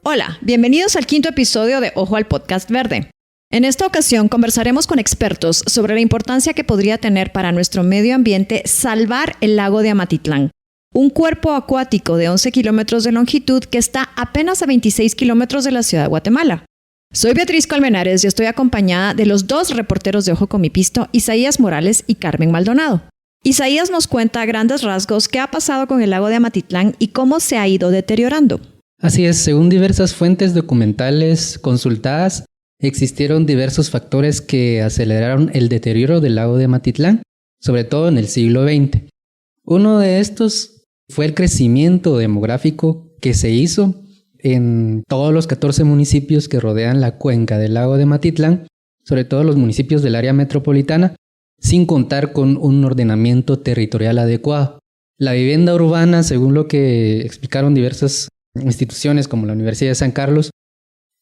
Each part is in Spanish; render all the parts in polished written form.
Hola, bienvenidos al 5º episodio de Ojo al Podcast Verde. En esta ocasión conversaremos con expertos sobre la importancia que podría tener para nuestro medio ambiente salvar el lago de Amatitlán, un cuerpo acuático de 11 kilómetros de longitud que está apenas a 26 kilómetros de la ciudad de Guatemala. Soy Beatriz Colmenares y estoy acompañada de los dos reporteros de Ojo con mi Pisto, Isaías Morales y Carmen Maldonado. Isaías nos cuenta a grandes rasgos qué ha pasado con el lago de Amatitlán y cómo se ha ido deteriorando. Así es, según diversas fuentes documentales consultadas, existieron diversos factores que aceleraron el deterioro del lago de Amatitlán, sobre todo en el siglo XX. Uno de estos fue el crecimiento demográfico que se hizo en todos los 14 municipios que rodean la cuenca del lago de Amatitlán, sobre todo los municipios del área metropolitana, sin contar con un ordenamiento territorial adecuado. La vivienda urbana, según lo que explicaron diversas instituciones como la Universidad de San Carlos,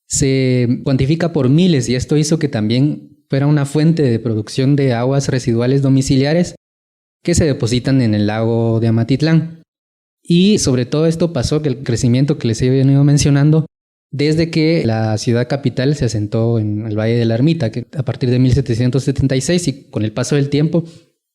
se cuantifica por miles y esto hizo que también fuera una fuente de producción de aguas residuales domiciliares que se depositan en el lago de Amatitlán. Y sobre todo esto pasó que el crecimiento que les he venido mencionando desde que la ciudad capital se asentó en el Valle de la Ermita, que a partir de 1776 y con el paso del tiempo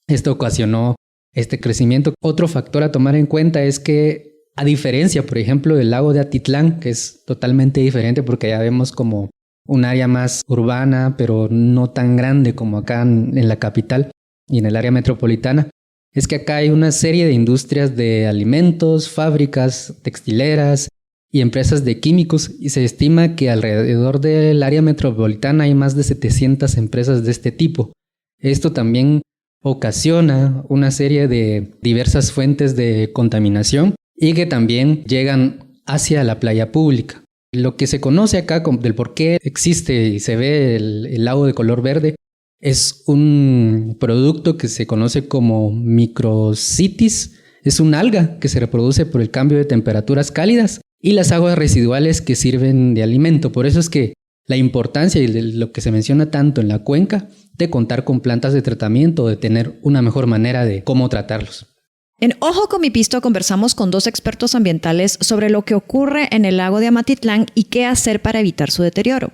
esto ocasionó este crecimiento. Otro factor a tomar en cuenta es que a diferencia, por ejemplo, del lago de Atitlán, que es totalmente diferente porque ya vemos como un área más urbana, pero no tan grande como acá en la capital y en el área metropolitana, es que acá hay una serie de industrias de alimentos, fábricas textileras y empresas de químicos y se estima que alrededor del área metropolitana hay más de 700 empresas de este tipo. Esto también ocasiona una serie de diversas fuentes de contaminación y que también llegan hacia la playa pública. Lo que se conoce acá del por qué existe y se ve el lago de color verde es un producto que se conoce como microcitis. Es un alga que se reproduce por el cambio de temperaturas cálidas y las aguas residuales que sirven de alimento. Por eso es que la importancia y lo que se menciona tanto en la cuenca de contar con plantas de tratamiento, de tener una mejor manera de cómo tratarlos. En Ojo con mi Pisto conversamos con dos expertos ambientales sobre lo que ocurre en el lago de Amatitlán y qué hacer para evitar su deterioro.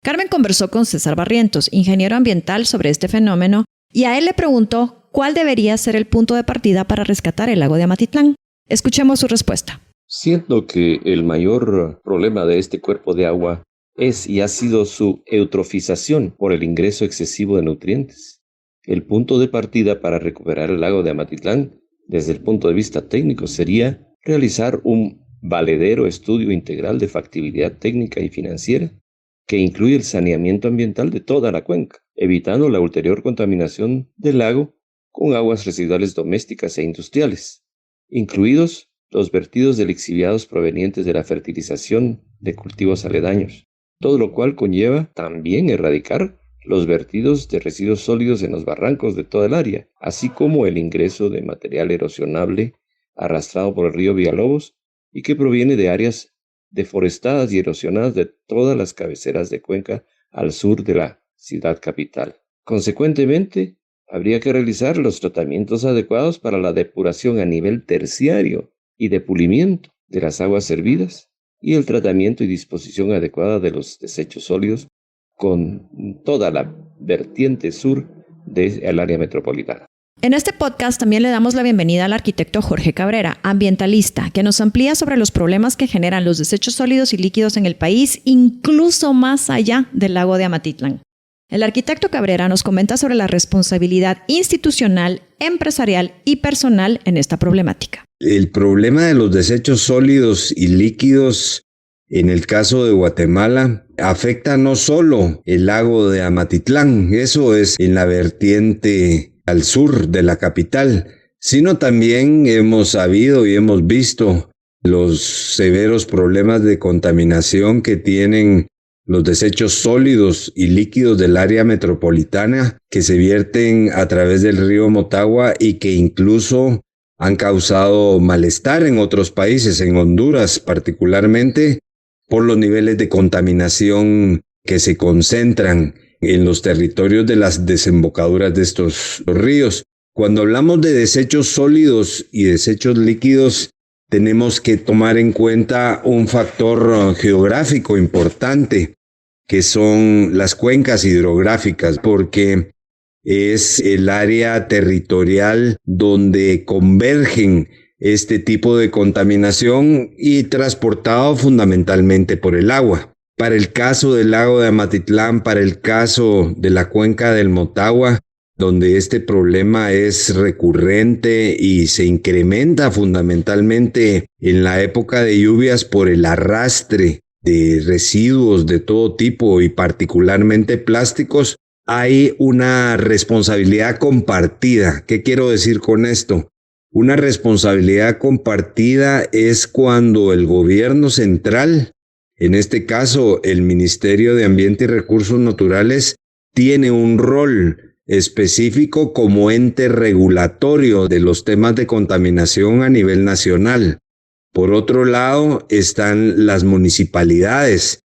Carmen conversó con César Barrientos, ingeniero ambiental, sobre este fenómeno y a él le preguntó cuál debería ser el punto de partida para rescatar el lago de Amatitlán. Escuchemos su respuesta. Siento que el mayor problema de este cuerpo de agua es y ha sido su eutrofización por el ingreso excesivo de nutrientes. El punto de partida para recuperar el lago de Amatitlán desde el punto de vista técnico sería realizar un valedero estudio integral de factibilidad técnica y financiera que incluye el saneamiento ambiental de toda la cuenca, evitando la ulterior contaminación del lago con aguas residuales domésticas e industriales, incluidos los vertidos de lixiviados provenientes de la fertilización de cultivos aledaños, todo lo cual conlleva también erradicar los vertidos de residuos sólidos en los barrancos de toda el área, así como el ingreso de material erosionable arrastrado por el río Villalobos y que proviene de áreas deforestadas y erosionadas de todas las cabeceras de cuenca al sur de la ciudad capital. Consecuentemente, habría que realizar los tratamientos adecuados para la depuración a nivel terciario y de pulimiento de las aguas servidas y el tratamiento y disposición adecuada de los desechos sólidos con toda la vertiente sur del área metropolitana. En este podcast también le damos la bienvenida al arquitecto Jorge Cabrera, ambientalista, que nos amplía sobre los problemas que generan los desechos sólidos y líquidos en el país, incluso más allá del lago de Amatitlán. El arquitecto Cabrera nos comenta sobre la responsabilidad institucional, empresarial y personal en esta problemática. El problema de los desechos sólidos y líquidos en el caso de Guatemala afecta no solo el lago de Amatitlán, eso es en la vertiente al sur de la capital, sino también hemos sabido y hemos visto los severos problemas de contaminación que tienen los desechos sólidos y líquidos del área metropolitana que se vierten a través del río Motagua y que incluso han causado malestar en otros países, en Honduras particularmente, por los niveles de contaminación que se concentran en los territorios de las desembocaduras de estos ríos. Cuando hablamos de desechos sólidos y desechos líquidos, tenemos que tomar en cuenta un factor geográfico importante, que son las cuencas hidrográficas, porque es el área territorial donde convergen este tipo de contaminación y transportado fundamentalmente por el agua. Para el caso del lago de Amatitlán, para el caso de la cuenca del Motagua, donde este problema es recurrente y se incrementa fundamentalmente en la época de lluvias por el arrastre de residuos de todo tipo y particularmente plásticos, hay una responsabilidad compartida. ¿Qué quiero decir con esto? Una responsabilidad compartida es cuando el gobierno central, en este caso el Ministerio de Ambiente y Recursos Naturales, tiene un rol específico como ente regulatorio de los temas de contaminación a nivel nacional. Por otro lado, están las municipalidades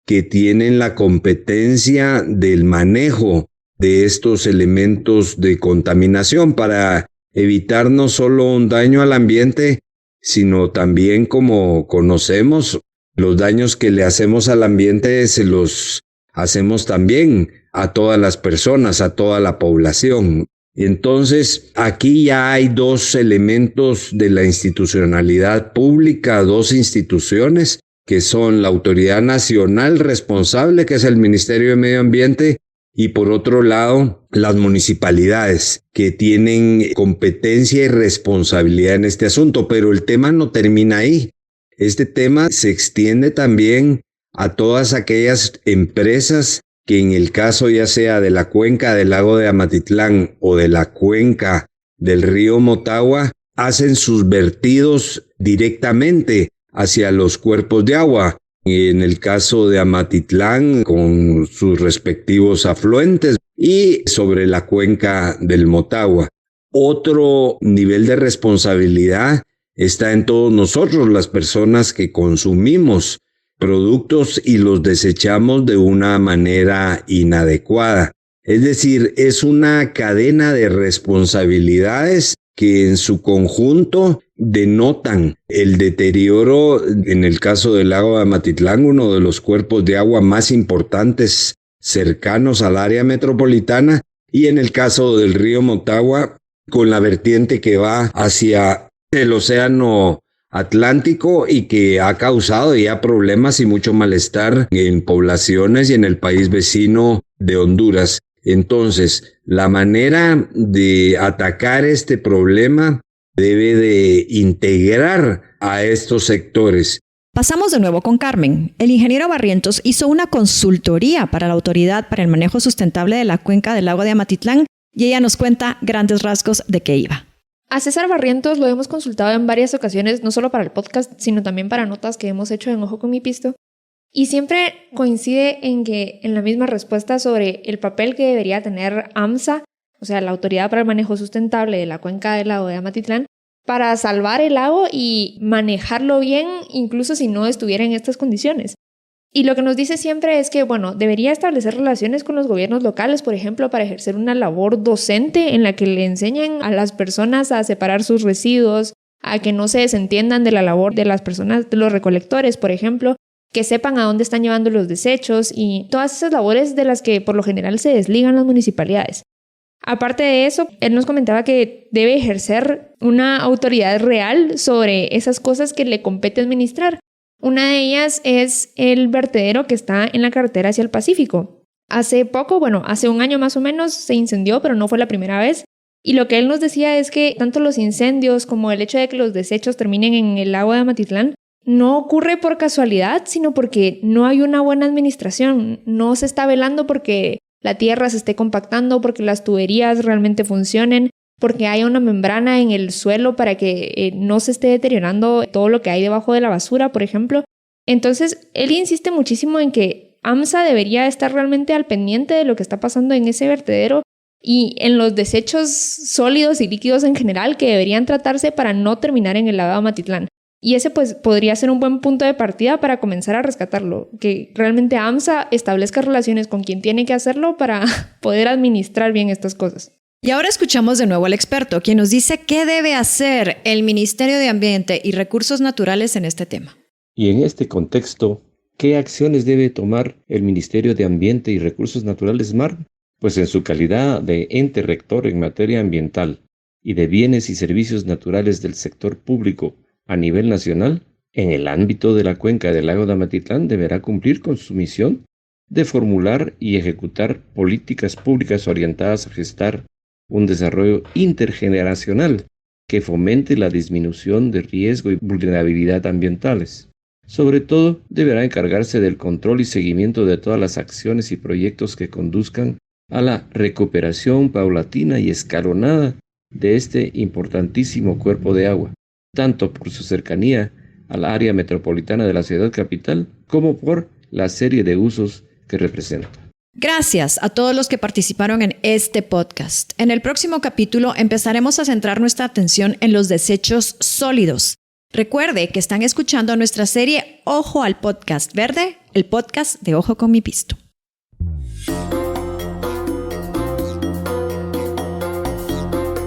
que tienen la competencia del manejo de estos elementos de contaminación para evitar no solo un daño al ambiente, sino también, como conocemos, los daños que le hacemos al ambiente se los hacemos también a todas las personas, a toda la población. Entonces, aquí ya hay dos elementos de la institucionalidad pública, dos instituciones que son la autoridad nacional responsable, que es el Ministerio de Medio Ambiente, y por otro lado, las municipalidades, que tienen competencia y responsabilidad en este asunto. Pero el tema no termina ahí. Este tema se extiende también a todas aquellas empresas que en el caso ya sea de la cuenca del lago de Amatitlán o de la cuenca del río Motagua, hacen sus vertidos directamente hacia los cuerpos de agua. En el caso de Amatitlán, con sus respectivos afluentes, y sobre la cuenca del Motagua. Otro nivel de responsabilidad está en todos nosotros, las personas que consumimos productos y los desechamos de una manera inadecuada. Es decir, es una cadena de responsabilidades que en su conjunto denotan el deterioro, en el caso del lago de Amatitlán, uno de los cuerpos de agua más importantes cercanos al área metropolitana, y en el caso del río Motagua, con la vertiente que va hacia el océano Atlántico y que ha causado ya problemas y mucho malestar en poblaciones y en el país vecino de Honduras. Entonces, la manera de atacar este problema debe de integrar a estos sectores. Pasamos de nuevo con Carmen. El ingeniero Barrientos hizo una consultoría para la Autoridad para el Manejo Sustentable de la Cuenca del Lago de Amatitlán y ella nos cuenta grandes rasgos de qué iba. A César Barrientos lo hemos consultado en varias ocasiones, no solo para el podcast, sino también para notas que hemos hecho en Ojo con mi Pisto. Y siempre coincide en la misma respuesta sobre el papel que debería tener AMSA, o sea, la Autoridad para el Manejo Sustentable de la Cuenca del Lago de Amatitlán, para salvar el lago y manejarlo bien, incluso si no estuviera en estas condiciones. Y lo que nos dice siempre es que, debería establecer relaciones con los gobiernos locales, por ejemplo, para ejercer una labor docente en la que le enseñen a las personas a separar sus residuos, a que no se desentiendan de la labor de las personas, de los recolectores, por ejemplo, que sepan a dónde están llevando los desechos y todas esas labores de las que por lo general se desligan las municipalidades. Aparte de eso, él nos comentaba que debe ejercer una autoridad real sobre esas cosas que le compete administrar. Una de ellas es el vertedero que está en la carretera hacia el Pacífico. Hace poco, hace un año más o menos, se incendió, pero no fue la primera vez. Y lo que él nos decía es que tanto los incendios como el hecho de que los desechos terminen en el lago de Amatitlán no ocurre por casualidad, sino porque no hay una buena administración. No se está velando porque la tierra se esté compactando, porque las tuberías realmente funcionen, porque haya una membrana en el suelo para que no se esté deteriorando todo lo que hay debajo de la basura, por ejemplo. Entonces, él insiste muchísimo en que AMSA debería estar realmente al pendiente de lo que está pasando en ese vertedero y en los desechos sólidos y líquidos en general que deberían tratarse para no terminar en el lago de Amatitlán. Y ese podría ser un buen punto de partida para comenzar a rescatarlo, que realmente AMSA establezca relaciones con quien tiene que hacerlo para poder administrar bien estas cosas. Y ahora escuchamos de nuevo al experto, quien nos dice qué debe hacer el Ministerio de Ambiente y Recursos Naturales en este tema. Y en este contexto, ¿qué acciones debe tomar el Ministerio de Ambiente y Recursos Naturales, MARN? Pues en su calidad de ente rector en materia ambiental y de bienes y servicios naturales del sector público a nivel nacional, en el ámbito de la cuenca del lago de Amatitlán deberá cumplir con su misión de formular y ejecutar políticas públicas orientadas a gestar un desarrollo intergeneracional que fomente la disminución de riesgo y vulnerabilidad ambientales. Sobre todo, deberá encargarse del control y seguimiento de todas las acciones y proyectos que conduzcan a la recuperación paulatina y escalonada de este importantísimo cuerpo de agua, tanto por su cercanía al área metropolitana de la ciudad capital, como por la serie de usos que representa. Gracias a todos los que participaron en este podcast. En el próximo capítulo empezaremos a centrar nuestra atención en los desechos sólidos. Recuerde que están escuchando nuestra serie Ojo al Podcast Verde, el podcast de Ojo con mi Pisto.